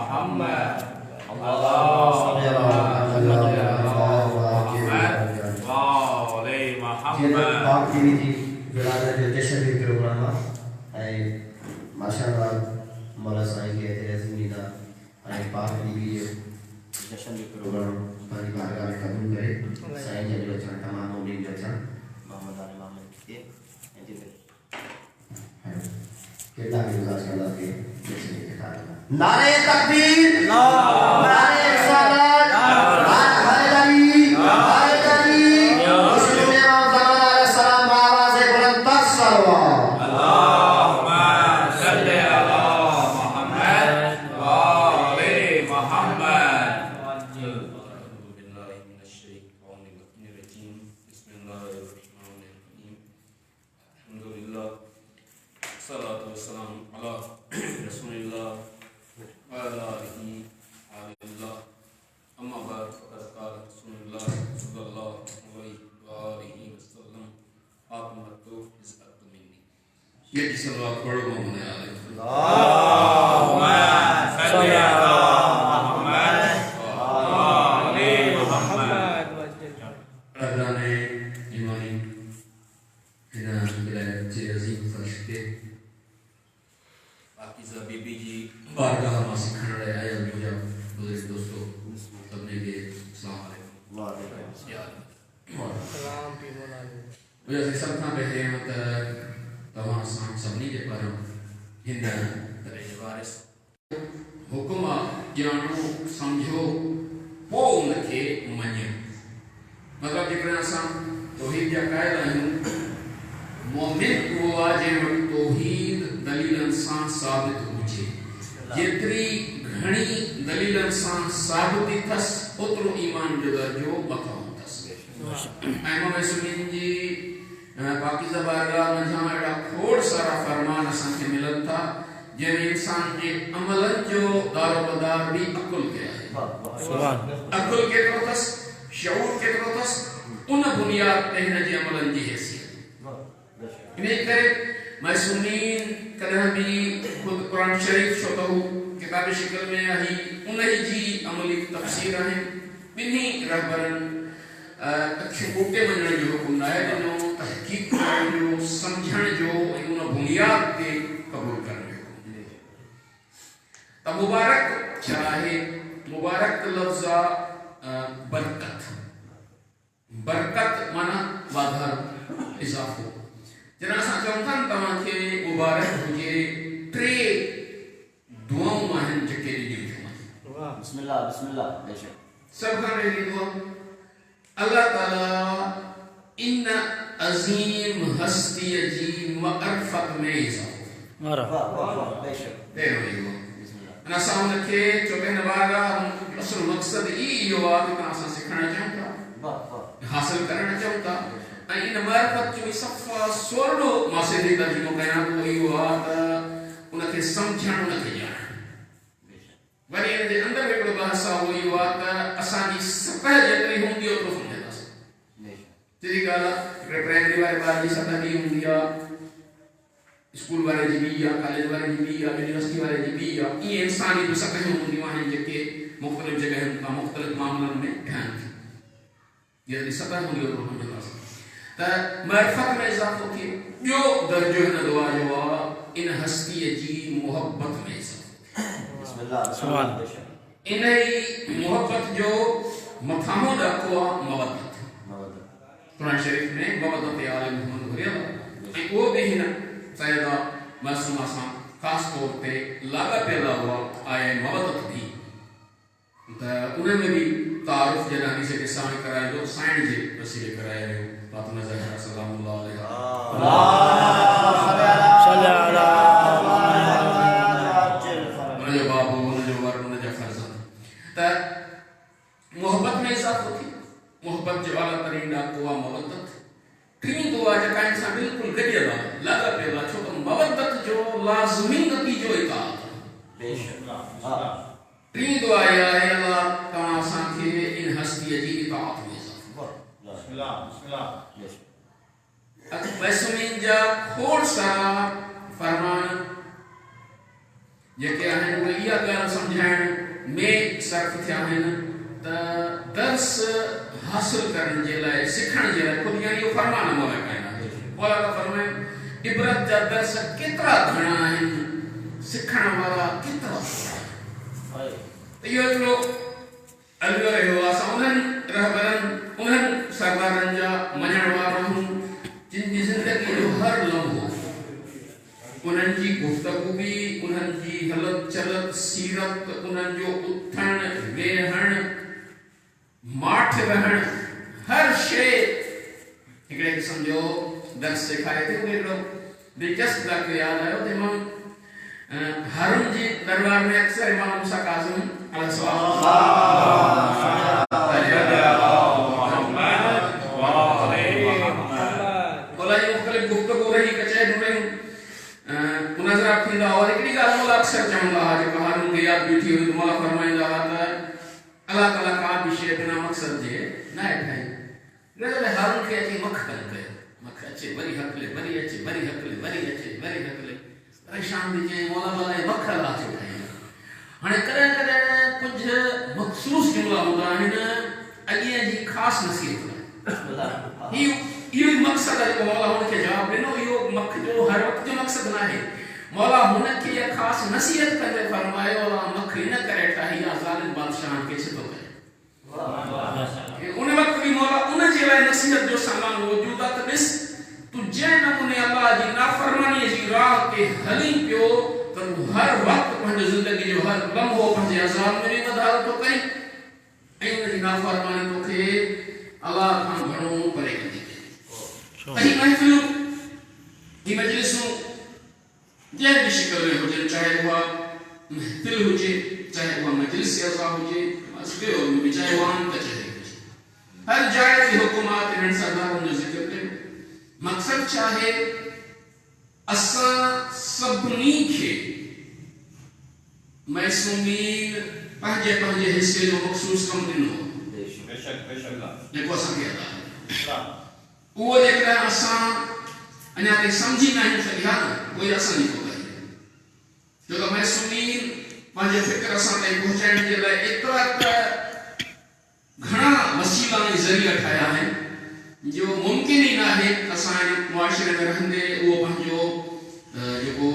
मोहम्मद माशाअल्लाह मौला साईं के तेरे अने पाक भी जश्न भी प्रोग्राम पानी बारगाह में कबूल करे साईं जन जो चरण तमाम मोमिन जो चरण मोहम्मद अली मोहम्मद के एंटी केला की गुजारिश करदा के जश्न के कारण नारे तकबीर नारे रिसालत नारे हैदरी मुस्लिम इमाम ज़मान अलैहिस्सलाम आवाज़ बुलंद तक सलवात ये सलवात पढ़ो मोहम्मद हुकुमा जानो समझो पो उनके मन्यो मतलब जेकॾहिं असां तौहीद जा क़ाइल आहियूं मोमिन उहो आहे जंहिं वटि तौहीद दलीलनि सां साबित हुजे जेतिरी घणी दलीलनि सां साबिती अथसि ओतिरो ईमान जो दर्जो मथां अथसि ऐं मुस्लिमनि जी पाकीज़ा बारगाह मंझां अहिड़ा खोड़ सारा फरमान असांखे मिलनि था जंहिं इंसान जे अमलन जो दारोमदार भी अकुल के आहे अकुल केतिरो अथसि शऊर केतिरो अथसि उन बुनियाद ते हिन जे अमलन जी हैसियत इन करे मासूमीन कॾहिं बि ख़ुदि क़ुरान शरीफ़ छो त हू किताब शिकल में आहे उन जी अमली तफ़सीर आहे ॿिन्ही रहबरनि अखियूं ॿूटे वञण जो हुकुम न आहे ॾिनो तहक़ीक़ करण जो सम्झण जो ऐं उन बुनियाद ते क़बूल करण जो तो मुबारक क्या है मुबारक लफ्ज़ बरकत बरकत माना वाधार इजाफो जना असां चऊं था तव्हां खे मुबारक हुजे टे दुआऊं आहिनि जेके ॾिनियूं थियूं बिस्मिल्लाह बिस्मिल्लाह बेशक सब खां पहिरीं दुआ अल्लाह ताला इन अज़ीम हस्ती जी मअरफत में इजाफो वाह वाह बेशक पहिरियों अना असां उनखे चोॾहं बारगाह असुल मक़सद इहो आहे कि असां सिखणु चाहियूं था हासिल करणु चाहियूं था ऐं इन मअरफत जो सफ़ा सोरड़ो मां सिंधी तर्जुमो कयां पोइ इहो आहे त उनखे सम्झणु उनखे ॼाणणु वरी इन जे अंदरि हिकिड़ो बहस आहे उहो इहो आहे त असांजी सतह जेतिरी हूंदी ओतिरो सम्झंदासीं सिधी ॻाल्हि आहे हिकिड़े प्राइमरी वारे ॿार जी सतह बि हूंदी आहे स्कूल वाले जी भी या कॉलेज वाले जी भी या यूनिवर्सिटी वाले जी भी या ये इंसानी जो सतहें हूंदियूं आहिनि जेके मुख़्तलिफ़ जॻहियुनि खां मुख़्तलिफ़ मामलनि में ठहनि थियूं ये सतह हूंदी ओतिरो सम्झंदासीं त मअरिफ़त में इज़ाफ़ो थिए ॿियो दर्जो हिन दुआ जो आहे इन हस्तीअ जी मुहबत में इज़ाफ़ो बिस्मिल्लाह इन ई मुहबत जो मथाहों ॾाको आहे मवदत क़ुरान शरीफ़ में मवदत आल मोहम्मद घुरियल आहे ऐं उहो बि हिन सैयदा मासूमा सां ख़ासि तौर ते लाॻापियल हुआ आहे मवदत भी त उन में भी तारुफ़ जॾहिं हदीस के सामने कराए जो साइण जे वसीले कराए रहियो फातिमा ज़हरा सलामुल्लाह अलैहा उनजो बाबू उनजो वर उनजा फर्ज़ंद त मोहब्बत में इज़ाफ़ो थी मोहब्बत जो आला तरीन ॾाको आहे मवदत टी दुआ जेका इंसान बिल्कुलु गॾियल आहे लाॻापियल आहे छो त मवदत जो लाज़मी नतीजो इताअत बेशक टी दुआ इहा आहे अल्लाह तव्हां असांखे इन हस्तीअ जी इताअत में बिस्मिल्लाह बिस्मिल्लाह बेशक मासूमीन जा खोड़ सारा फरमान जेके आहिनि उहे इहा ॻाल्हि सम्झाइण में सर्फ थिया आहिनि त दर्स हासिल करण जे लाइ सिखण जे लाइ खुद यानी फरमान मौला कायना मौला का फरमाए इबरत जा दर्स केतिरा घणा आहिनि सिखण वारा केतिरा इहो हिकिड़ो अलॻि रहियो आहे असां उन्हनि रहबरनि उन्हनि सरदारनि जा मञण वारा आहियूं जिन जी ज़िंदगी जो हर लम्हो उन्हनि जी गुफ़्तगू बि उन्हनि जी हलत चलत सीरत उन्हनि जो उथण वेहण माठ रहण हर शइ हिकिड़े क़िस्म जो दर्स सेखारे थी हिकिड़ो दिलचस्प वाक़ियो यादि आयो तंहिंमां हारून जी दरबार में अक्सर इमाम मूसा काज़िम और हिकिड़ी ॻाल्हि मौला अक्सर चवंदा हुआ जेका हारून खे यादि बीठी हुई मौला फरमाईंदा हुआ त अलाह ताला का बि शइ बिना मक़सद जे न आहे ठाही हारून खे अची मख कनि कयो मख अचे वरी हकले वरी अचे वरी हकले वरी अचे वरी हकले परेशान थी चई मौला भला मख अलाह छो ठाही हाणे कॾहिं कॾहिं कुझु मख़सूस जुमिला हूंदा आहिनि अॻिए जी ख़ासि नसीहत इहो ई मक़सदु आहे जेको मौला हुनखे जवाबु ॾिनो इहो मख जो हर वक़्त जो मक़सदु न आहे मौला हुनखे इहा ख़ासि नसीहत कंदे फरमायो अलाह मख इन करे ठाही आहे ज़ालिम बादशाहनि खे सिधो करे उन वक़्त बि मौला उन जे लाइ नसीहत जो सामान मौजूदु आहे त ॾिस तूं जंहिं नमूने अलाह जी नाफ़रमानीअ जी राह ते हली पियो त तूं हर वक़्तु पंहिंजी ज़िंदगी जो हर लम्हो पंहिंजे अज़ाब में वधारो थो करीं ऐं उन जी नाफ़रमानी तोखे अलाह खां घणो परे कंदी कई महफ़िलूं ही मजलिसूं जंहिं बि शिकल में हुजनि चाहे उहा महफ़िल हुजे चाहे उहा मजलिस अज़ा हुजे चाहे उहा कचहरी हुजे हर जाइ ते हुकुमात इन्हनि सरदारनि जो ज़िक्र कयो मक़सदु छा आहे असां सभिनी खे मैसूमीन पंहिंजे पंहिंजे हिसे जो मख़सूस कमु ॾिनो जेको असांखे अदा आहे उहो जेकॾहिं असां अञा ताईं सम्झी न आहियूं सघिया न उहे असांजी कोताही छो त मैसूमीन पंहिंजे फ़िक्र असां ताईं पहुचाइण जे लाइ एतिरा त घणा वसीला ऐं ज़रिया ठाहिया आहिनि जो मुमकिन ई न आहे असांजे मुआशिरे में रहंदे उहो पंहिंजो जेको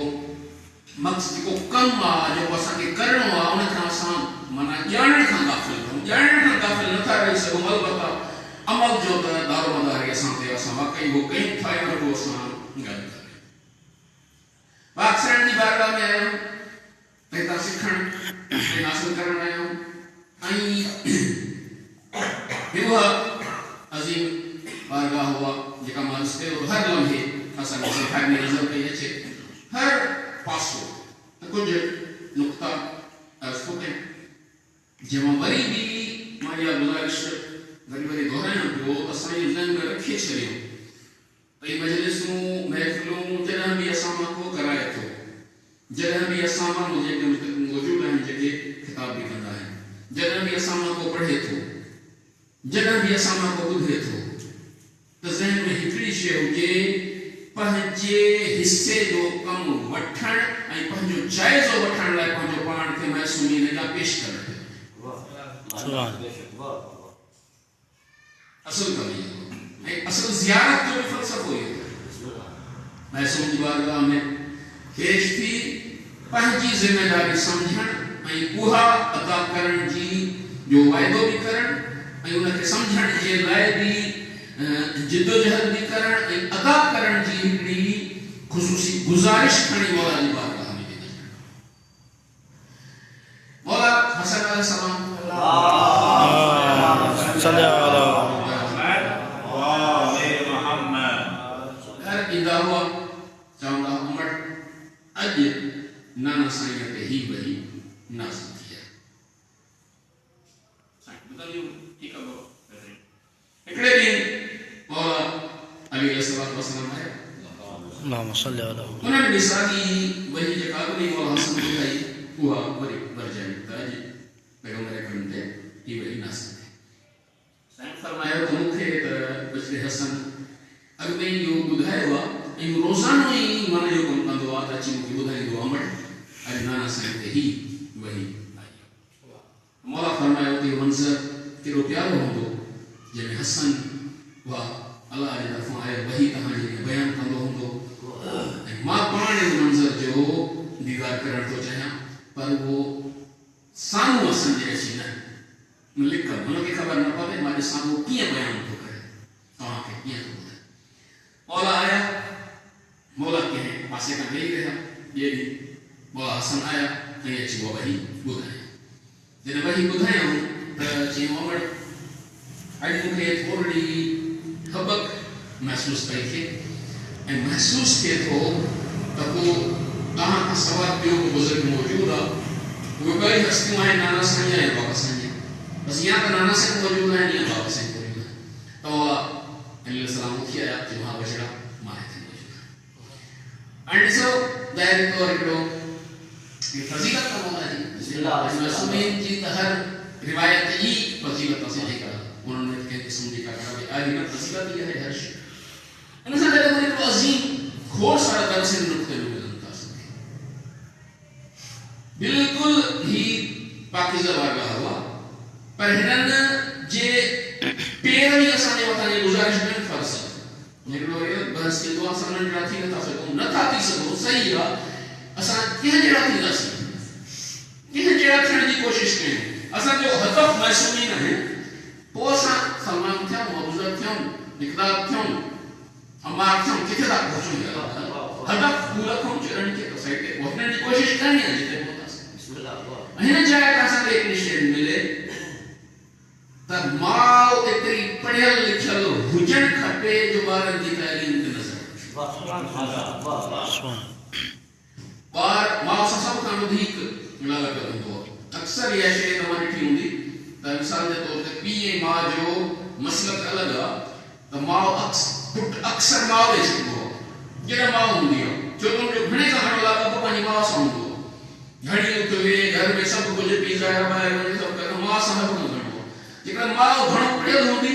मक़सदु जेको कमु आहे जेको असांखे करिणो आहे उनखां असां माना ॼाणण खां गाफ़िल रहूं ॼाणण खां गाफ़िल नथा रही सघूं अलबत्ता अमल जो त दारोमदारी असां ते असां वाकई उहो कयूं था या रुॻो असां ॻाल्हि करियूं पाकिस्तान जी बारगाह में आहियूं त हितां सिखणु ऐं हासिल करणु आहियूं ऐं उहा अज़ीम बारगाह हुआ जेका मां ॾिस कयो हर लम्हे असांखे सेखारण में नज़र पई अचे हर पासो त कुझु नुक़्ता अर्ज़ थो कयां जंहिंमां वरी बि मां इहा गुज़ारिश वरी दोहरायां पियो असांजे ज़हन में रखे छॾियो त इहे मजलिसूं महफ़िलूं जॾहिं बि असां मां को कराए थो जॾहिं बि असां माण्हू जेके मौजूदु आहिनि जेके ख़िताब बि कंदा आहिनि जॾहिं बि असां मां को पढ़े थो जॾहिं बि असां मां को ॿुधे थो त ज़हन में हिकिड़ी शइ हुजे पंहिंजे हिसे जो कमु वठणु ऐं पंहिंजो जाइज़ो वठण लाइ पंहिंजो पाण खे मैसूमीन जा पेश करणु असल कमी ऐं असल ज़ियारत जो बि फ़लसफ़ो इहो मैसूम जी बारगाह में पेश थी पंहिंजी ज़िमेदारी सम्झणु ऐं उहा अदा करण जी जो वाइदो बि करणु ऐं उनखे सम्झण जे लाइ बि जिदोजहद भी करण ऐं अदा करण जी हिकिड़ी ख़ुसूसी गुज़ारिश खणी मौला जी बारगाह में वेंदी मौला हसन अलैहिस्सलाम घर ईंदा हुआ चवंदा उमर अॼु नाना साईं ते ही वही नास थी आहे साईं ॿुधायो ठीकु आहे हिकिड़े ॾींहुं मौला अली अलैहिस्सलाम आया اللهم صل على उन्हनि बि साॻी वही जेका अॻिली मौला हसन ॿुधाई उहा वरी वरजाई त अॼु पैगम्बर अकरम ते ही वही नास थी साईं फरमायो त मूंखे त बजरे हसन अॻु में इहो ॿुधायो आहे ऐं रोज़ानो ई माना इहो कमु कंदो आहे त अची मूंखे ॿुधाईंदो आहे अमर अॼु नाना साईं ते ही वही आई प्यारो हूंदो जंहिंमें हसन वा अलाह जे तरफ़ां आयल वही कहाणी खे बयानु कंदो हूंदो ऐं मां पाण इन मंज़र जो दीदार करणु थो चाहियां पर उहो साम्हूं असांजे अची न लिख हुनखे ख़बर न पवे मां ॾिसां उहो कीअं बयानु थो करे तव्हांखे कीअं थो ॿुधाए मौला आया मौला कंहिं पासे खां वेही रहिया ॿिए ॾींहुं मौला हसन आया ऐं अची उहा वही ॿुधाई जॾहिं वही ॿुधायूं त चई मोहम्मद अॼु मूंखे थोरी हबक महसूसु पई थिए ऐं महसूसु थिए थो त पोइ तव्हां खां सवाइ ॿियो को बुज़ुर्ग मौजूदु आहे उहे ॿई हस्तियूं आहिनि नाना साईं ऐं बाबा साईं बसि या त नाना साईं मौजूदु आहिनि या बाबा साईं मौजूदु आहिनि त मौला अलैहिस्सलाम उथी आया चयो हा बछड़ा मां हिते मौजूदु आहियां ऐं ॾिसो ज़ाहिरी तौरु हिकिड़ो फज़ीलत आहे मौला जी मासूमीन जी त हर रिवायत ई फज़ीलत असां जेका उन्होंने कंहिं क़िस्म जी का आहे न फज़ीलत ई आहे हर शइ इन सां गॾु हिकिड़ो अज़ीम खोड़ सारा दर्स इन नुक़्ते में मिलनि था असांखे बिल्कुलु ही पाकीज़ा वारा हुआ पर हिननि जे पहिरीं असांजे मथां जी गुज़ारिश में फ़र्ज़ आहे हिकिड़ो इहो बहस थींदो आहे असां उन्हनि जहिड़ा थी नथा सघूं सही आहे असां कंहिं जहिड़ा थींदासीं कंहिं जहिड़ा थियण जी कोशिशि कयूं असांजो हदफ़ मासूमी न आहे पोइ असां सलमान थियूं अबूज़र थियूं मिक़दार थियूं अमार थियूं किथे था पहुचूं हदफ़ पूरा खां चढ़ण खे त सही ते पहुचण जी कोशिशि करणी आहे जिते पहुतासीं हिन जाइ ते असांखे हिकिड़ी शइ मिले त माउ एतिरी पढ़ियल लिखियल हुजणु खपे जो ॿारनि जी तालीम ते नज़र ॿार माउ सां सभु खां वधीक लागत हूंदो आहे अक्सर इहा शइ तव्हां ॾिठी हूंदी त मिसाल जे तौर ते पीउ ऐं माउ जो मसलक अलॻि आहे त माउ अक्सर माउ ॾे छॾींदो आहे जॾहिं माउ हूंदी आहे छो त हुनजो घणे खां घणो लाॻापो पंहिंजी माउ सां हूंदो आहे घणी उथ वेह घर में सभु कुझु पीउ ॿाहिरि ॿाहिरि वञे सभु करे माउ सां न घणो आहे जेकॾहिं माउ घणो पढ़ियल हूंदी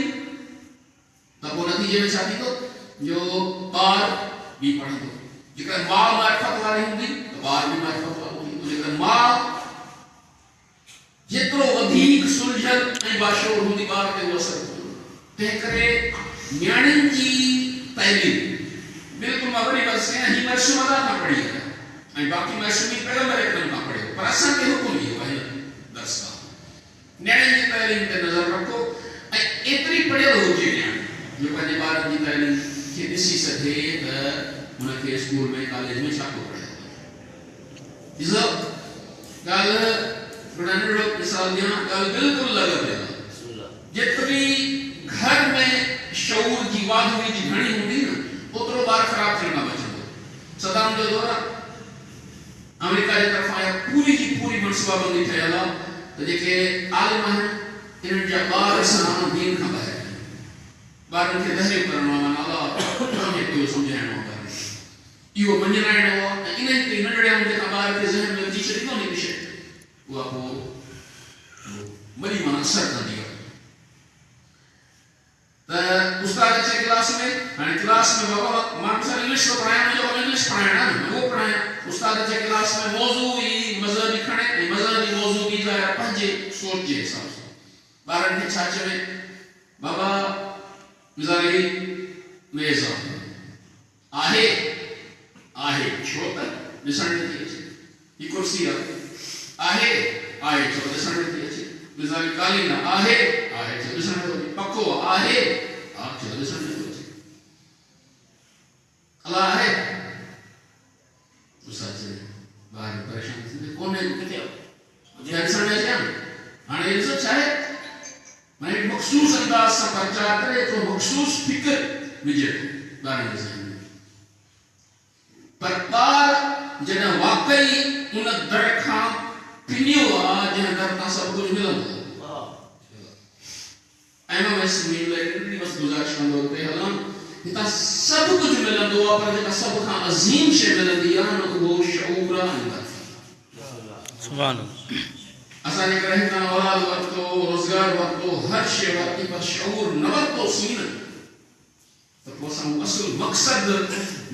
त पोइ नतीजे में छा थींदो जो ॿार बि पढ़ंदो जेकॾहिं माउ मारिफत वारी हूंदी त ॿार बि मारिफत वारो थींदो जेकॾहिं माउ जेतिरो वधीक सुलझल ऐं बाशऊर हूंदी ॿार ते उहो असर पवंदो तंहिं करे नियाणियुनि जी तालीम बिल्कुलु मां वरी बसि ही मरसूम अदा खां पढ़ी आहे ऐं बाक़ी मरसूमी पैगम्बर इकरम खां पढ़ियो पर असांखे हुकुम इहो आहे दर्स आहे नियाणियुनि जी तालीम ते नज़र रखो ऐं एतिरी पढ़ियल हुजे नियाणी जो पंहिंजे ॿारनि जी तालीम खे ॾिसी सघे त हुनखे स्कूल में कॉलेज में छा थो पढ़े ॾिसो ॻाल्हि नंढड़ो मिसाल ॾियां ॻाल्हि बिल्कुलु लॻे जेतिरी घर में शऊर जी वाधूरी जी घणी हूंदी न ओतिरो ॿार ख़राब थियण खां बचंदो सदाम जो दौर आहे अमेरिका जे तरफ़ां या पूरी जी पूरी मनसूबाबंदी ठहियल आहे त जेके आलिम आहिनि इन्हनि जा ॿार सां दीन खां ॿाहिरि ॿारनि खे दहरियो करणो आहे माना अलाह खे सम्झाइणो आहे इहो मञाइणो आहे ऐं इन ते नंढड़े हूंदे खां ॿार खे ज़हन में विझी छॾींदो न शइ उहा पोइ वरी माना असर कंदी आहे त उस्ताद अचे क्लास में हाणे क्लास में बाबा मां मिसाल इंग्लिश थो पढ़ायां मुंहिंजो इंग्लिश पढ़ाइणु आहे न उहो पढ़ायां उस्ताद अचे क्लास में मौज़ू ई मज़हबी खणे ऐं मज़हबी मौज़ू बि ज़ाहिर पंहिंजे सोच जे हिसाब सां ॿारनि खे छा चवे बाबा मिसाल ही मेज़ आहे आहे छो त ॾिसण नथी अचे ही कुर्सी आहे आहे छो ॾिसण नथी अचे मिसाल कालीन आहे छो ॾिसण नथो अचे पखो आहे छो ॾिसण नथो अचे अलाह आहे उस्ताद चए ॿार परेशान थींदे कोन्हे किथे आहे ॾिसण में अचे हाणे ॾिसो छा आहे माने मख़सूस अंदाज़ सां प्रचार करे तो मख़सूस फिक्र विझे ॿारनि जे ज़हन में पर ॿार जॾहिं वाकई उन दर खां पिनियो आहे जंहिं दर तां सभु कुझु मिलंदो ऐं मां मस्मी लाइ बस गुज़ारिश कंदो ते हलां हितां सभु कुझु मिलंदो आहे पर जेका सभ खां अज़ीम शइ मिलंदी आहे न उहो शऊर आहे सुभान असां जेकॾहिं हितां औलाद वरितो रोज़गार वरितो हर शइ वरिती पर शऊर न वरितोसीं न त पोइ असां असुल मक़सदु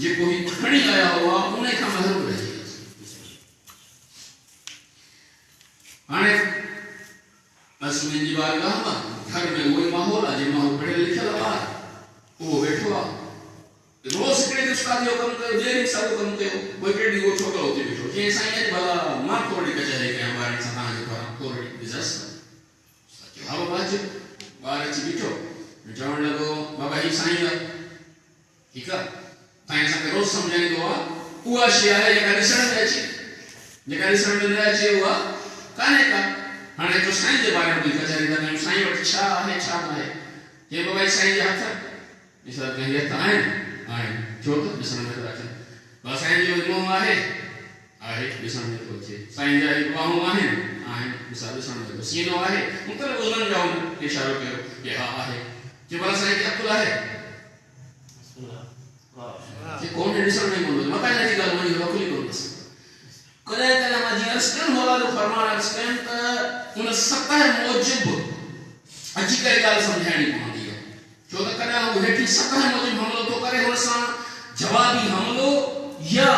जेको ही खणी आया हुआ उन खां महरूम रहिजी वियासीं हाणे असमिन जी बारगाह में घर में वही माहौल आज माहौल पढ़े लिखे लगा वो बैठो रोज के उस्ताद यो कम कयो जे सब कम कयो कोई केडी वो छोकरो होते बैठो जे साईं भला मां थोड़ी कचहरी के हमारे सता जे पर थोड़ी बिजनेस अब बाज बार ची बैठो जवन लगो बाबा ही साईं ला ठीक है साईं सा रोज समझाई दो हुआ शे है ये कंडीशन में अछि जे कंडीशन में अछि हुआ काने का हाने तो साईं जे बारे में कचहरी का साईं वट छा है ये बाबा साईं जे हाथ मिसाल के ये ताए आए छोट दिसन में राखे बस साईं जो इमाम आहे दिसन में पहुंचे साईं जा बाहु आहे मिसाल दिसन में सीनो आहे मतलब उलन जाओ इशारो करो ये आहे जे बड़ा साईं के अब्दुल आहे ये कौन है दिसन में बोलो मका नहीं गल मनी रखली को बस कले कले माजी अस्कन होला जो फरमान अस्कन त उन सतह मौजूब अजी करे गाल समझानी पवंदी है जो त करे वो हेठी सतह मौजूब हमलो तो करे होसा जवाबी हमलो या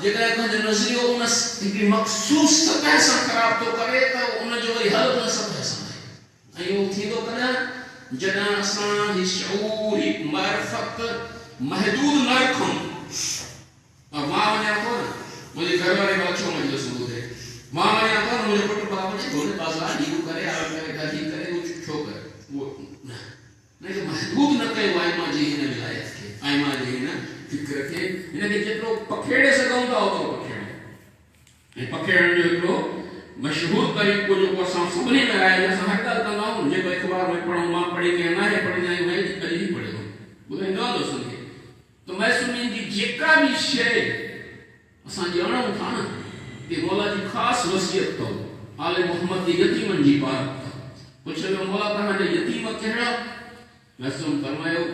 जेकर को जो नजरियो उन एक मखसूस सतह से खराब तो करे तो उन जो हल उन सतह से अयो थी तो करे जना असा ही शऊर ही मारिफत महदूद न रखूं और मां वने को मुझे घर वाले बच्चों में जो सबूत है मां वने को मुझे पुट बाबा जी बोले बाजार डी करे आ करे गाड़ी करे वो छो कर वो नहीं तो महदूद न कहे वाई मां जी ने विलायत के आई मां जी ने फिक्र के इने के जेतरो पखेड़े से गौंदा हो तो पखेड़े ए पखेड़न जो एकरो मशहूर तरीको जो को सबने में आया जैसा हर गल कंदा हूं जे कोई अखबार में पढ़ूं मां पढ़ी के ना है पढ़ी नहीं मैं कभी ही पढ़े बुझे न दोस्तों के तो मैं सुनिन जी जेका भी शे असा जानो था ना कि मौला जी खास वसियत तो आले मोहम्मद दी यतीमन जी पार पूछे मौला तहां जे यतीम केड़ा मैं सुन फरमायो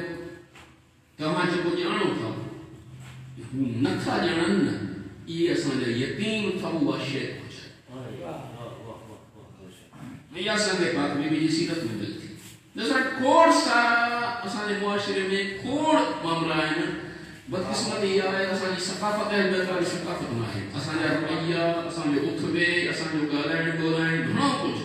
तहां जो को जानो था न था जानन ये असा जे यतीम था वो शे मैं या संगे पाक बीबी जी सीरत में मिलती जैसा कोड सा असाने मुआशरे में कोड मामला है ना बदकिस्मती ये है असानी सकाफत है बेकारी सकाफत ना है असाने रवैया असाने उठबे असाने गालाइन बोलाइन घणो कुछ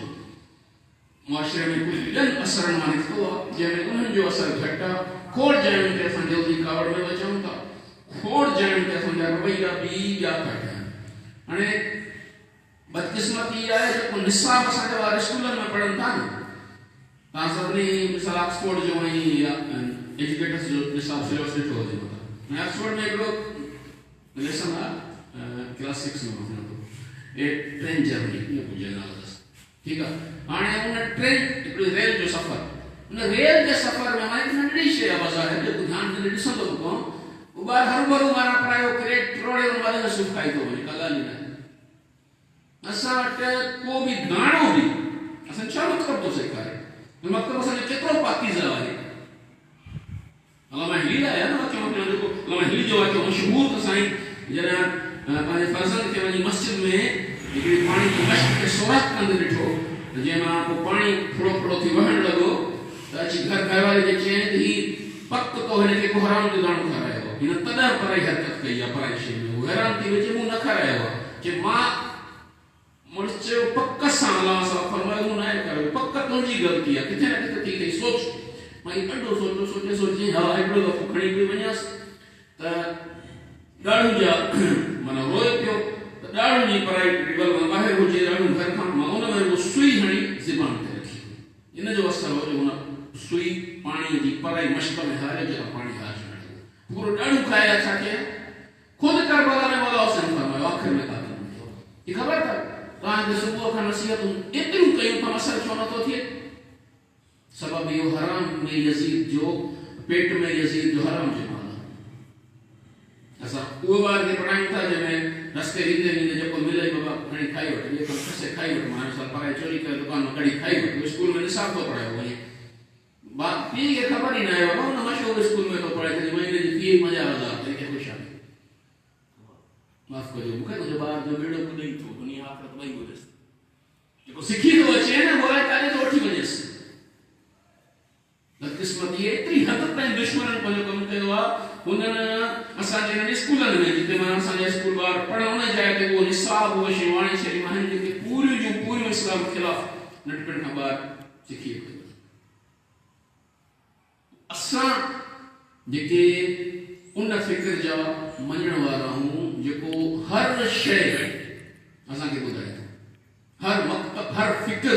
मुआशरे में कुछ लन असर माने तो जने उन्हन जो असर घटा कोड जाने के असन जल्दी कावड़ में वचूं था कोड जाने के असन रवैया भी या घटा अने बदकिस्मती ये है जो निसाब असाने वाले स्कूल में पढ़न था ना तासबनी मिसाल ऑक्सफोर्ड जो है या एजुकेटर्स जो निसाब सिलेबस लिखो हो जाता मैं ऑक्सफोर्ड में एक लोग लेसन क्लास 6 में होना तो एक ट्रेन जर्नी ये मुझे ना लगा ठीक है आने उन ट्रेन एक रेल जो सफर उन रेल के सफर में हमारे नंदी से बाजार है जो ध्यान से दिसो तो को उबार हर बार मारा प्रायो करे ट्रोड़े वाले से सुखाई तो वही कला नहीं असा को भी गाणो भी असा चालू कर तो सिखाए मतलब असा केतरो पाकीज़ा वाले अल्लाह हिला है ना कि मतलब देखो अल्लाह हिल जो है कि मशहूर तो साईं जरा पाने फरजन के वनी मस्जिद में एक पानी की मश्क के सोराख कंदे ॾिठो जे मां को पानी थोड़ो थोड़ो थी वहण लगो त अची घर वाले जे चए त ही पक तो हिन के को हराम जो दाणो खारायो हिन तदा पराई हरकत कई या पराई शे में हैरान थी वेचे मु न खारायो कि मां मुर्चे पक्क सां अल्लाह सा फरमायो न आहे करो पक्क तुंहिंजी गलती आहे किथे न किथे थी थई सोच मां ॾाढो सोचे हा एॾो दफ़ो खणी पई वञास त ॾाढो जा माना रोए पियो त ॾाढो जी पढ़ाई टेबल में ॿाहिरि हुजे ॾाढो घर खां मां उन में वो सुई हणी ज़बान ते रखी इन जो असर हो जो उन सुई पाणी जी पढ़ाई मश्क में हारे जो पाणी हार पूरो ॾाढो खाया छा के खुद करबला में मौला हुसैन फरमायो आखिर में का ये खबर था तहां के सुबह का नसीहत एतिरियूं कयूं त असर छो नथो थिए सबब यो हराम में यजीद जो पेट में यजीद जो हराम जो माना ऐसा वो बार के पढ़ाई था जब मैं रस्ते रीते जो को मिले बाबा कड़ी खाई वठ ये कम से खाई वठ माने साल पढ़ाई चोरी कर दुकान में कड़ी खाई वठ स्कूल में निसाब तो पढ़ायो वही बात पी के खबर ही ना है बाबा ना मशहूर स्कूल में तो पढ़ाई थी महीने की फी मजा आदा तरीके खुश आ माफ करियो मुके तो जो बाहर जो बेड़ो को नहीं तो दुनिया आखिरत वही हो जस जो सीखी तो अचे ना बोला काले तो उठी वनेस बदकिस्मत ये इतनी हद तक दुश्मनन को कम कयो आ उन्हनि असांजे हिन स्कूलनि में जिते मां असांजा स्कूल ॿार पढ़ण न जाए ते उहो निसाब उहो शेवाणी शरीफ़ आहिनि जेके पूरियूं जो पूरियूं इस्लाम खिलाफ़ नटपण खां ॿार सिखी वयो असां जेके उन फिक्र जा मञण वारा आहियूं जेको हर शइ असांखे ॿुधाए थो हर फिक्र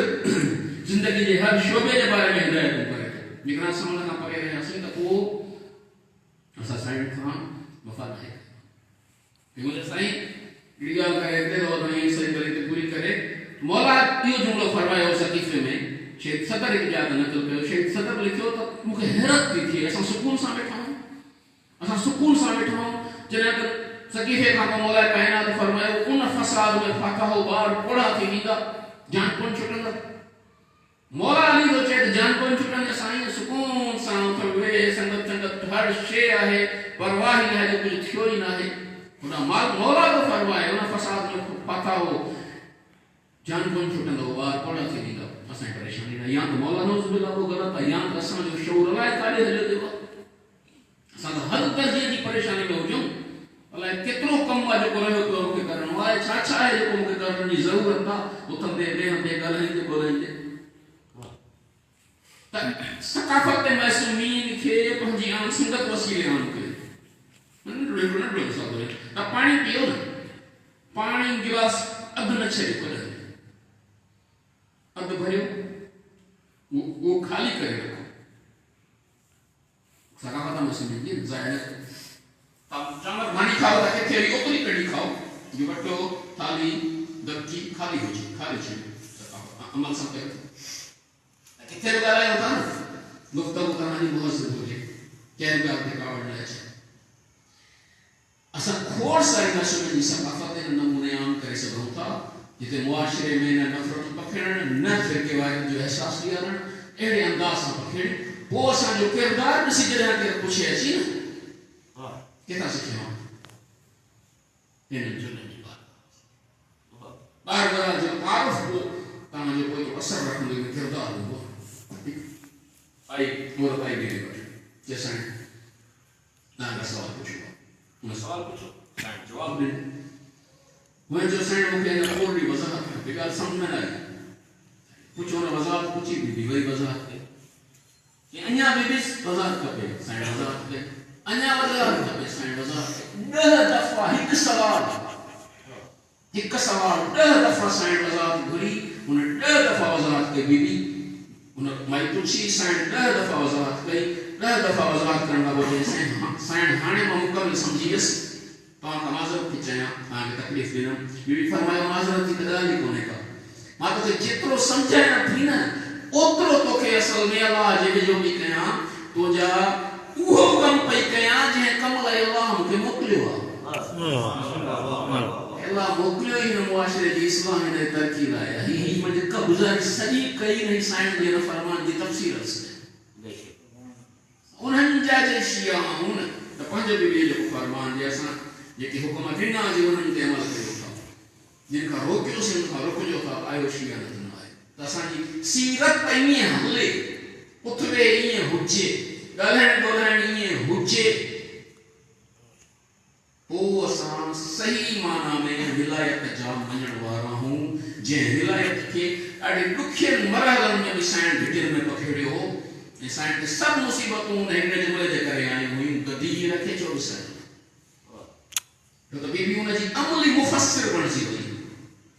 ज़िंदगी जे हर शोबे जे बारे में हिदायतूं करे थो जेकॾहिं असां उन खां परे रहियासीं त पोइ असां साईं खां वफ़ा न आहे मुंहिंजो साईं हिकिड़ी ॻाल्हि करे हिते रहो त सही करे हिते पूरी करे मौला इहो जुमिलो फरमायो सकीफ़े में शेख सदर हिकु यादि नक़ल कयो शेख सदर लिखियो त मूंखे हैरत थी थिए असां सुकून सां वेठा आहियूं जॾहिं त सकीफ़े खां पोइ मौला काइनात फरमायो उन फसाद में फाका हो ॿार पोड़ा थी वेंदा जान कोन छुटंदा मौला अली थो चए त जान कोन छुटंदा साईं सुकून सां उथड़े संगत संगत हर शइ आहे परवाह ई आहे जो कुझु थियो ई न आहे उन मौला थो फरमाए उन फसाद में फाका हो जान कोन छुटंदो ॿार पोड़ा थी वेंदा असांजी परेशानी न या त मौला नौज़ बिल्लाह को ग़लति आहे या त असांजो शऊर अलाए काॾे हलियो थो असां त हद दर्जे जी परेशानी में हुजूं अलाए केतिरो कमु आहे जेको रहियो पियो मूंखे करणो आहे छा आहे जेको मूंखे करण जी ज़रूरत आहे उथंदे वेहंदे ॻाल्हाईंदे ॻोल्हाईंदे त सकाफ़त महसूमीन खे पंहिंजी आन संगत वसीले आन कयो त पाणी पियो न पाणी गिलास अधु न छॾे कॾहिं अधु भरियो वो खाली करे रखो सकाफ़त महसूमीन जी ज़ाहिर जानवर मानी खाओ त किथे वरी ओतिरी कड़ी खाओ जो वटो थाली दबकी खाली हुजे खाली छे अमल सां कयो किथे बि ॻाल्हायो था न गुफ़्तगू कहानी मुहज़्ज़ब हुजे कंहिं ॻाल्हि ते कावड़ न अचे असां खोड़ सारी नशुनि जी सकाफ़त इन नमूने आम करे सघूं था जिते मुआशिरे में न नफ़रत पखेड़ण न फ़िरके वारनि जो अहसास ॾियारणु अहिड़े अंदाज़ सां पखेड़ पोइ असांजो किरदारु ॾिसी जॾहिं केरु पुछे अची न किथां सिखियो हिननि जुननि जी बार बार जो तारुफ़ को तव्हांजो कोई असर रखंदो किरदारु हूंदो आई मोर आई ॾिनी वठे जंहिंसां तव्हांखां सवाल पुछियो उन सवाल पुछो साईं जवाबु ॾिनो मुंहिंजो साईं मूंखे हिन थोरी वज़ाहत खपे ॻाल्हि सम्झ में न आई पुछो हुन वज़ाहत पुछी ॾिनी वरी वज़ाहत कई अञा बि वज़ाहत खपे साईं वज़ाहत कई अञा वज़ाहत खपे साईं वज़ाहत 10 दफ़ा हिकु सवाल 10 दफ़ा साईं वज़ाहत घुरी उन 10 दफ़ा वज़ाहत कई बीबी उन माई पुछी साईं 10 दफ़ा वज़ाहत कई 10 दफ़ा वज़ाहत करण खां पोइ साईं हाणे मां मुकमल सम्झी वियुसि तव्हांखां माज़रत थी चयां तव्हांखे तकलीफ़ ॾिनमि बीबी फरमायो माज़रत जी त ॻाल्हि ई कोन्हे का मां तोखे जेतिरो सम्झायां थी न ओतिरो तोखे असल में अलाह जे वेझो बि कयां तुंहिंजा उहो कमु पई कयां जंहिं कम लाइ अलाह मूंखे मोकिलियो आहे अलाह मोकिलियो ई हिन मुआशिरे जी इस्लाह हिन तरक़ी लाइ ही मुंहिंजी गुज़ारिश सॼी कई रही साईं जे हिन फरमान जी तफ़सील उन्हनि जा जे शिया आहिनि त पंहिंजो बि जेको फरमान जे असां जेके हुकुम ॾिना जे उन्हनि ते अमल कयो था जिन खां रोकियोसीं उन खां रोकिजो था आयो शिया न आहे त असांजी सीरत ईअं हले उथवे ईअं हुजे ॻाल्हाइण ॿोलाइण ईअं हुजे पोइ असां सही माना में विलायत जा मञण वारा आहियूं जंहिं विलायत खे ॾाढे ॾुखियनि मरहलनि में बि साईं भिटियुनि में पखेड़ियो हो ऐं साईं खे सभु मुसीबतूं हिन जुमिले जे करे आयूं हुयूं गदी रखे 24 छो त बीबी हुनजी अमली मुफ़स्सिर बणिजी वई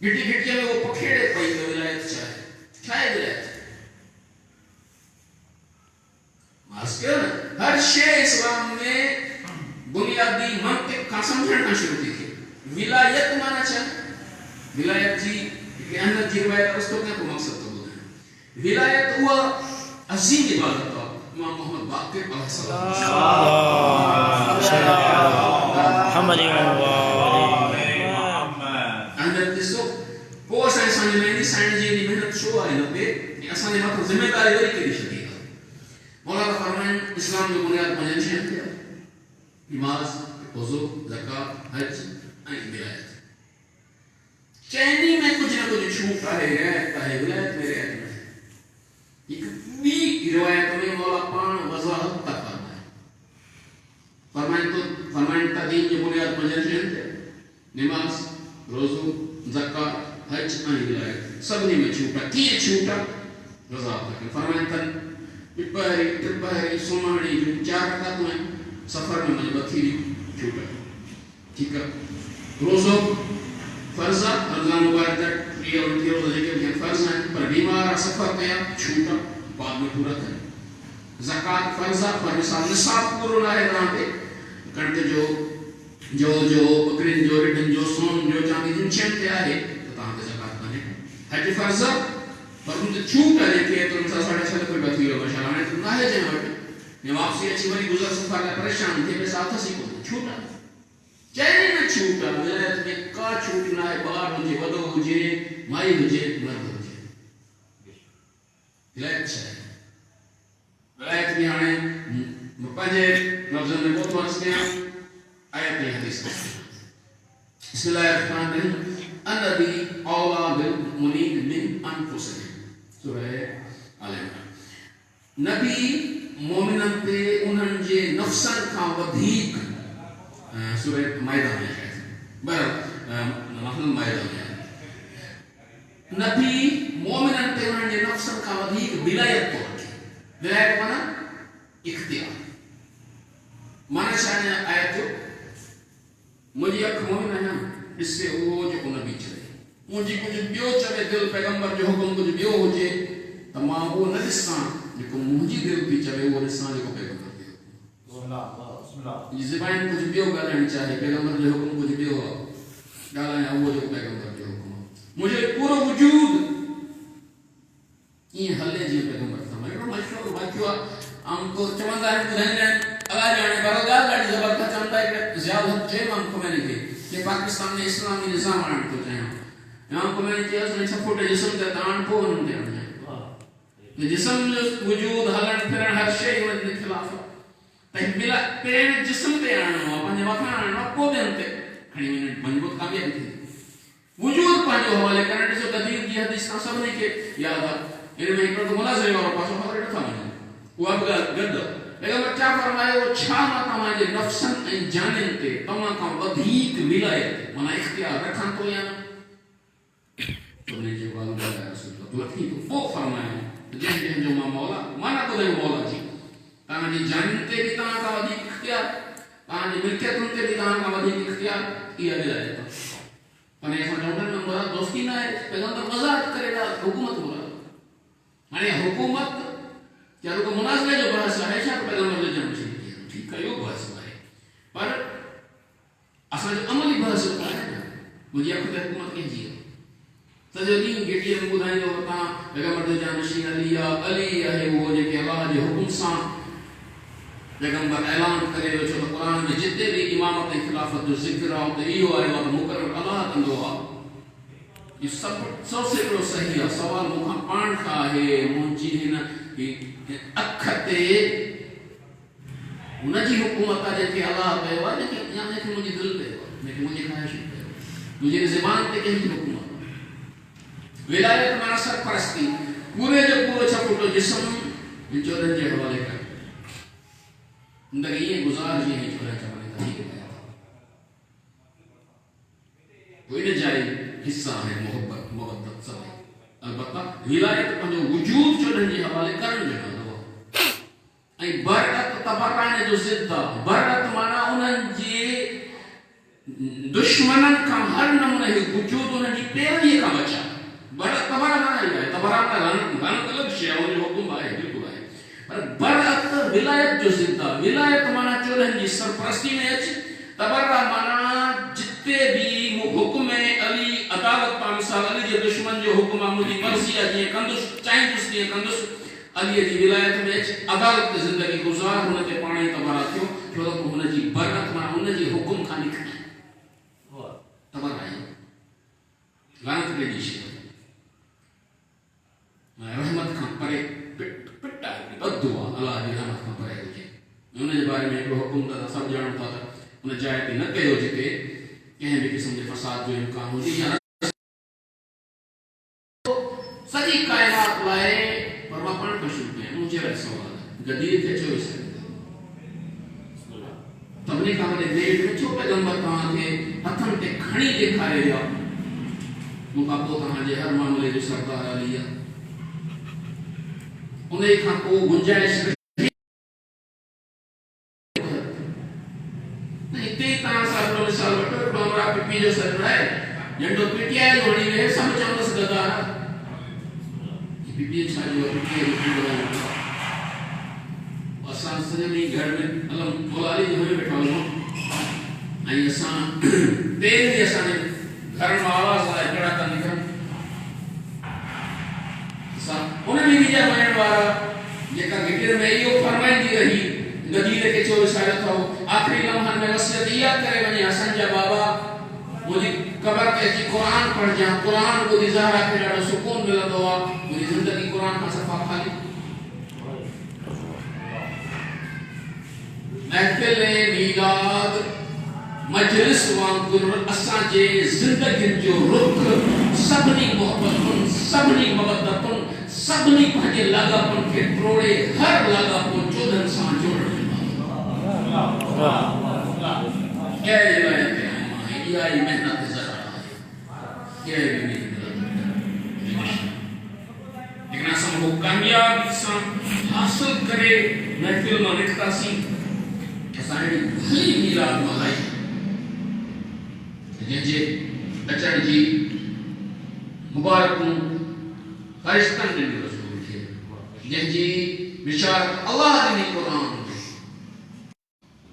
घिटी घिटीअ में उहो पखेड़े पई त विलायत छा आहे विलायत हर शइ इस्लाम में बुनियादी मंतिक खां समझण खां शुरू थी थिए विलायत माना छा विलायत जी अहमियत जी रिवायत रस्तो क्या को मकसद तो ॿुधायां विलायत उहा अज़ीम इबादत आहे इमाम मोहम्मद बाक़िर अहमियत ॾिसो पोइ असांजे सम्झ में ईंदी साईं जी एॾी महिनत छो आहे हिन ते असांजे मथां ज़िमेदारी वरी कहिड़ी छॾी मौलाना फरमाइन इस्लाम जो बुनियाद 5 शयुनि ते आहे नमाज़ वज़ू ज़कात हज ऐं विलायत चइनी में कुझु न कुझु छूट आहे रियायत आहे विलायत में रियायत न आहे हिकु ॿी रिवायत में मौला पाण वज़ाहत था फरमाइन त दीन जो बुनियाद 5 शयुनि ते नमाज़ रोज़ू ज़कात हज ऐं विलायत सभिनी में छूटा कीअं छूटा वज़ाहत कई फरमाइनि था ॿिपहरी टिपहरी सुम्हणी जूं 4 रकातूं आहिनि सफ़र में मुंहिंजी बथी छूटा ठीक है रोज़ो फर्ज़ आहे रमज़ान मुबारक जा 30 रोज़ा जेके बि फर्ज़ आहिनि पर बीमार आहे सफ़र कया छूटा बाद में पूरा कनि ज़कात फर्ज़ आहे पर मिसाल निसाब पूरो न आहे तव्हां ते कणिक जो बकरियुनि जो रिढनि जो सोन जो चांदी जिन शयुनि ते आहे त तव्हां ते ज़कात कान्हे हज फर्ज़ आहे पर उन ते छूट आहे जेके त उन सां 6.5 लख रुपया थी वियो माशाअल्लाह हाणे त न आहे जंहिं वटि या वापसी अची वरी गुज़र सफ़र लाइ परेशान थिए पैसा अथसि ई कोन छूट आहे चैनी में छूट आहे विलायत में का छूट न आहे ॿार हुजे वॾो हुजे माई हुजे मर्द हुजे विलायत छा आहे विलायत में हाणे पंहिंजे लफ़्ज़नि में बहुत अर्ज़ कयां आयत ऐं हदीस बिस्मिल्लाहिर्रहमानिर्रहीम अन्नबी औला बिल मुनीब मिन अनफुसिहिम सूरह आल इमरान नबी मोमिनन ते उन्हनि जे नफ़्सनि खां वधीक सूरह माइदा में है माइदा में नबी मोमिनन ते उन्हनि जे नफ़्सनि खां वधीक विलायत तो रखे विलायत माना इख्तियार माना छा आहे आयत जो मुंहिंजी अखि मोमिन आहियां ॾिसे उहो जेको नबी चवे मुंहिंजी कुझु ॿियो चवे दिलि पैगंबर जो हुकुम कुझु ॿियो हुजे त मां उहो न ॾिसां जेको मुंहिंजी दिलि थी चवे उहो ॾिसां जेको पैगंबर जो ज़बान कुझु ॿियो ॻाल्हाइणु चाहे पैगंबर जो हुकुम कुझु ॿियो आहे ॻाल्हायां उहो जेको पैगंबर जो हुकुम आहे मुंहिंजो पूरो वजूद ईअं हले जीअं पैगंबर फरमायो हिकिड़ो मशहूरु वाक़ियो आहे आमतौर चवंदा आहिनि ॿुधाईंदा आहिनि अलाए ॼाणे पर ॻाल्हि ॾाढी ज़बरदस्त चवंदा हिकिड़े ज़ियाउल हक़ चयो इमाम ख़ुमैनी खे कि पाकिस्तान में इस्लामी निज़ाम आणणु थो चाहियां इमाम ख़ुमैनी चयोसि सफ़ो टे जिस्म ते ताण पोइ हुननि ते आणजांइ जिस्म जो वजूद हलण फिरण हर शइ हुननि जे ख़िलाफ़ पहिरें जिस्म ते आणणो आहे पंहिंजे मथां आणणो आहे पोइ ॿियनि ते खणी वञणु मज़बूत कामयाबी थी वजूद पंहिंजो हवाले करणु ॾिसो गदीर जी हदीस तव्हां सभिनी खे यादि आहे हिन में हिकिड़ो त मुनाज़िरे वारो पासो ख़बर नथा वञनि उहा बि ॻाल्हि गॾु पैगंबर छा फरमायो छा मां तव्हांजे नफ़्सनि ऐं जाननि ते तव्हां खां वधीक विलायत माना इख्तियार रखां थो या न उन जो ॻाल्हि ॿुधाए रसूल वठी थो पोइ फरमायो जंहिंजो मां मौला माना ॿुधायो मौला जी तव्हांजी जाननि ते बि तव्हां खां वधीक इख्तियार तव्हांजी मिल्कियतुनि ते बि तव्हां खां वधीक इख्तियार इहा विलायत आहे पर असां चवंदा आहियूं मुराद दोस्ती न आहे पैगंबर मज़ाक करे था हुकूमत मुराद हाणे हुकूमत क्या तो मुनाज़िरे जो बहस है छा पैगंबर जो जन्म थी ठीक है यो बहस है पर असां जो अमली बहस आहे न मुंहिंजी अखि ते हुकूमत कंहिंजी आहे सॼो ॾींहुं गेटीअ में ॿुधाईंदो तव्हां पैगंबर जो जानशीन अली आहे उहो जेके अलाह जे हुकुम सां पैगंबर ऐलान करे वियो छो त क़ुरान में जिते बि इमामत ऐं ख़िलाफ़त जो ज़िक्र आहे उते इहो आयो आहे त मुक़ररु अलाह कंदो आहे इहो सभु 100% सही आहे सवाल मूंखां पाण खां आहे मुंहिंजी हिन अख ते हुनजी हुकूमत आहे जेके अलाह कयो आहे जेके मुंहिंजी दिलि कयो आहे जेके मुंहिंजी ख़्वाहिश कयो आहे मुंहिंजी ज़बान ते कंहिंजी हुकूमत विलायत माना सरपरस्ती पूरे जो पूरो छपुटो जिस्म चोरनि जे हवाले कर ज़िंदगी ईअं गुज़ार जीअं चोरनि चवनि था हीअ कया था इन जा हिस्सा आहे मोहब्बत मुवद्दत सभई अलबत्ता विलायत पंहिंजो वजूद चोरनि जे हवाले करण जो नालो आहे ऐं बरअत तबराने जो ज़िद आहे बरअत माना उन्हनि जे दुश्मननि खां हर नमूने जो वजूद उन्हनि जी पैरवीअ खां बचा बरअत तबरा माना इहा आहे तबरा माना लानत अलॻि शइ आहे उनजो हुकुम आहे बिल्कुलु आहे पर बरअत विलायत जो ज़िद आहे विलायत माना चोरनि जी सरपरस्ती में अच तबरा माना जिते भी हुकुम अली अदालत पा मिसाल अली जे दुश्मन जो हुकुम आहे मुंहिंजी मर्ज़ी आहे जीअं कंदुसि चाहींदुसि तीअं कंदुसि अली जी विलायत में अदालत ते ज़िंदगी गुज़ार हुन ते पाण ई तबरा थियो छो त हुनजी बरअत माना हुनजी हुकुम खां निकिरी तबरा आहे लानत कहिड़ी शइ रहमत खां परे पिट आहे बददुआ अलाह जी रहमत खां परे हुजे हुनजे बारे में हिकिड़ो हुकुम त सभु ॼाणूं था त उन जाइ ते न कयो जिते कंहिं बि क़िस्म जे फसाद जो इम्कान हुजे या सॼी काइनात लाइ पर मां पाण खां शुरू कयां मुंहिंजे लाइ सवाल गदीर खे चयो सभिनी खां वॾे ग्रेड में छो पैगंबर तव्हांखे हथनि ते खणी ॾेखारे विया मूंखां पोइ तव्हांजे हर मामले जो सरदार अली आहे। उन खां पोइ गुंजाइश हिते तव्हां साहिब मिसाल वठो हमरा पीपी जो सर आहे नंढो पीटीआई वणी रहे सभु चवंदसि गद्दार पीपी छा जो पीटीआई असां सॼे घर में अलम मोलाली जो वेठा आहियूं ऐं असां पहिरीं असांजे घर में आवाज़ लाइ कहिड़ा था निकिरनि असां उन ॾींहं जा वञण वारा जेका गिटर में इहो फरमाईंदी रही नदीर के चो विसारियो अथव आख़िरी लम्हनि में वसियत इहा करे वञे असांजा बाबा मुंहिंजी क़बर ते अची क़ुरान पढ़जां क़ुरान ॿुधी ज़हरा खे ॾाढो सुकून मिलंदो आहे मुंहिंजी ज़िंदगी क़ुरान खां सफ़ा खाली महफ़िल मीलाद मजलिस वांगुर असांजे ज़िंदगी जो रुख सभिनी मोहब्बतुन सभिनी मवदतुन सभिनी पंहिंजे लाॻापन खे टोड़े हर लाॻापो चोदन सां जोड़ण मेहनत लेकिन असां वो कामयाबी सां हासिल करे महफ़िल मां निकितासीं असां भली मीलाद मल्हाई जंहिंजे अचण जी मुबारकूं फरिश्तनि ॾिनी रसूल खे जंहिंजी बिशारत अल्लाह ॾिनी क़ुरान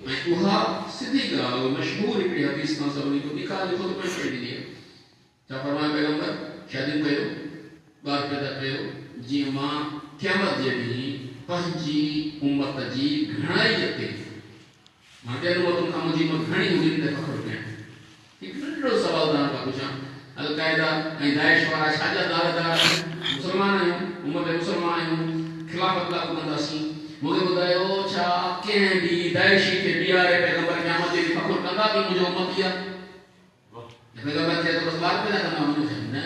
में उहा सिधी ॻाल्हि मशहूर हिकिड़ी हदीस तां सभिनी को निकाह जो ख़ुदि में पढ़ी ॾिनी आहे छा फरमाए पैगंबर शादियूं कयो ॿार पैदा कयो जीअं मां क़यामत जे ॾींहुं पंहिंजी उम्मत जी घणाई ते मां ॿियनि उम्मतुनि खां मुंहिंजी उम्मत घणी हुजे त फ़ख़्रु कयां हिकु नंढिड़ो सवाल तव्हां खां पुछां अल क़ाइदा ऐं दाइश वारा छाजा दावेदार मुस्लमान आहियूं उम्मत मुस्लमान आहियूं खिलाफ़त लागू कंदासीं मूंखे ॿुधायो छा कंहिं बि दाइशी खे बीहारे पैगंबर क़यामत जे ॾींहुं फ़ख़्रु कंदा कि मुंहिंजो उम्मत आहे पैगंबर चए थो बसि ॿार पैदा कंदा वञो न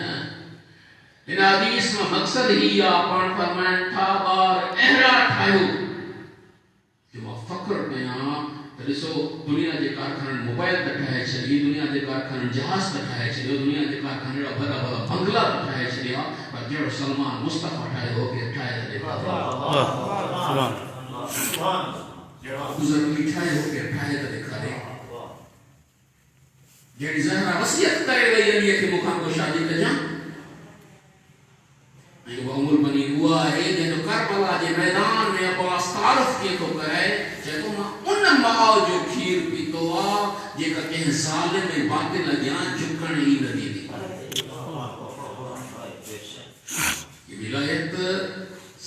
हिन हदीस में मक़सद ही आहे पाण फरमाइनि था ॿार अहिड़ा ठाहियो कि मां फ़ख़्रु कयां त ॾिसो दुनिया जे कारखाननि मोबाइल त ठाहे छॾी दुनिया जे कारखाननि जहाज़ त ठाहे छॾियो दुनिया जे कारखाननि अहिड़ा भला भला बंगला त ठाहे छॾिया पर जहिड़ो सलमान मुस्तफ़ा ठाहियो हो खे ठाहे त ॾेखारियो ज़रूरी ठाहे हो खे ठाहे त ॾेखारे जहिड़ी ज़हरा वसियत करे वई अलीअ खे मूंखां को शादी कजां ऐं उहा उमिरि बनी उहा आहे जंहिंजो करबला जे मैदान में अब्बास तारीफ़ कीअं थो कराए चए थो मां उन माउ जो खीर पीतो आहे जेका कंहिं ज़ालिम ऐं बातिल अॻियां झुकण ई न ॾींदी विलायत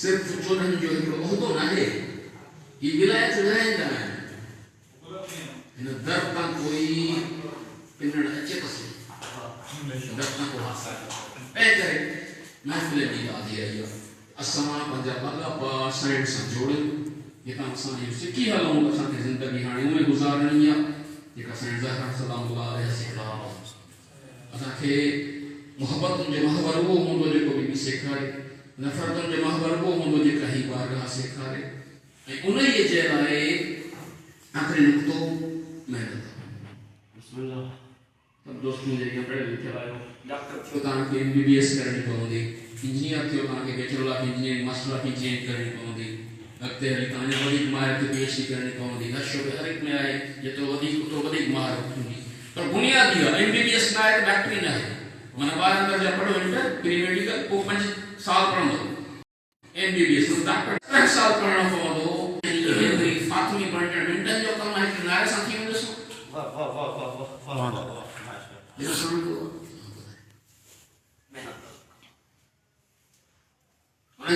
सिर्फ़ चोॾहनि जो हिकिड़ो उहिदो न आहे ही विलायत विलाईंदा आहिनि हिन दर तां कोई पिनण अचे थो दर तां को हासिल तंहिं करे महफ़िल जी ॻाल्हि आई आहे असां पंहिंजा लाॻापा साइण सां जोड़ियूं जेका असां इहो सिखी हलूं त असांखे ज़िंदगी हाणे उहे गुज़ारणी आहे जेका साईं ज़हरा सलामुल्लाह अलैहि असांखे मोहबतुनि जो महवर उहो हूंदो जेको बीबी सेखारे नफ़रतुनि जो महवर उहो हूंदो जेका ही बारगाह सेखारे ऐं उन ई जे लाइ आख़िरी नुक़्तो महिनत सब दोस्तों जेके पढ़े लिखे आयो डॉक्टर थियो तव्हांखे MBBS करणी पवंदी इंजीनियर थियो तव्हांखे bachelor of engineering master of engineering करणी पवंदी अॻिते हली तव्हांजे वधीक महारत PhD करणी पवंदी लक्ष्य हर एक में आहे जेतिरो वधीक महारत हूंदी पर बुनियादी आहे MBBS न आहे त डॉक्टरी न आहे माना ॿार अंदरि जा पढ़ो इंटर प्री मेडिकल पोइ 5 साल पढ़ंदो MBBS डॉक्टर 3 साल पढ़णो पवंदो फातिमी बणजण मिंटनि जो कमु आहे कि नारे सां थी वेंदुसि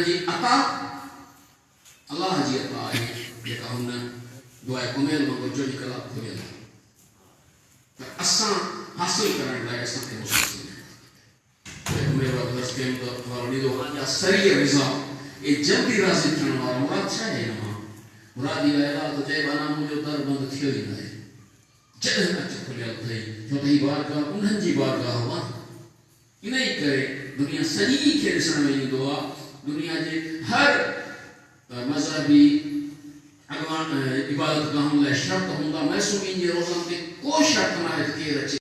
जी अता अल्लाह जी अता है जेका हुन दुआ कुमेल में जो निकला खुलियल त असां हासिल करण लाइ असां खे मुश्किल है मेरा बस के तो वाली दो या सरी रिजा ए जल्दी राज़ी थियण वारो मुराद छा है न मुराद ये है तो जय बना मुझे दर बंद थियो ही नहीं जॾहिं अच खुलियल थई छो त ही बारगाह उन्हनि जी बारगाह हुआ इन ई करे दुनिया सॼी खे ॾिसण में ईंदो आहे दुनिया जे हर मज़हबी अॻवान इबादत गाहनि लाइ शर्त हूंदा महसूमीन जे रोज़नि ते को शर्त न आहे त केरु अचे